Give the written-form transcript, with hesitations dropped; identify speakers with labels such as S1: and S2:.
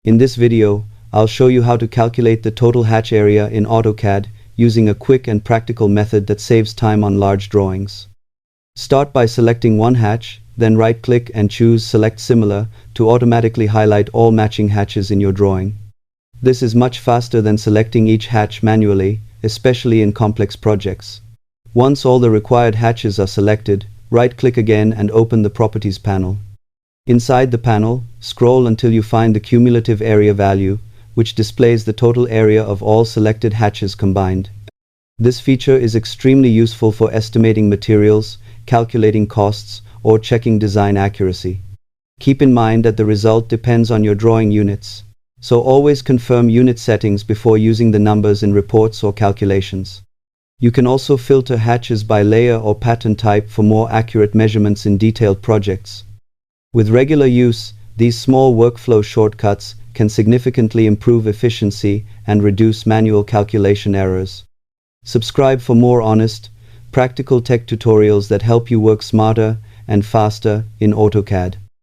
S1: In this video, I'll show you how to calculate the total hatch area in AutoCAD using a quick and practical method that saves time on large drawings. Start by selecting one hatch, then right-click and choose Select Similar to automatically highlight all matching hatches in your drawing. This is much faster than selecting each hatch manually, especially in complex projects. Once all the required hatches are selected, right-click again and open the Properties panel. Inside the panel, scroll until you find the cumulative area value, which displays the total area of all selected hatches combined. This feature is extremely useful for estimating materials, calculating costs, or checking design accuracy. Keep in mind that the result depends on your drawing units, so always confirm unit settings before using the numbers in reports or calculations. You can also filter hatches by layer or pattern type for more accurate measurements in detailed projects. With regular use, these small workflow shortcuts can significantly improve efficiency and reduce manual calculation errors. Subscribe for more honest, practical tech tutorials that help you work smarter and faster in AutoCAD.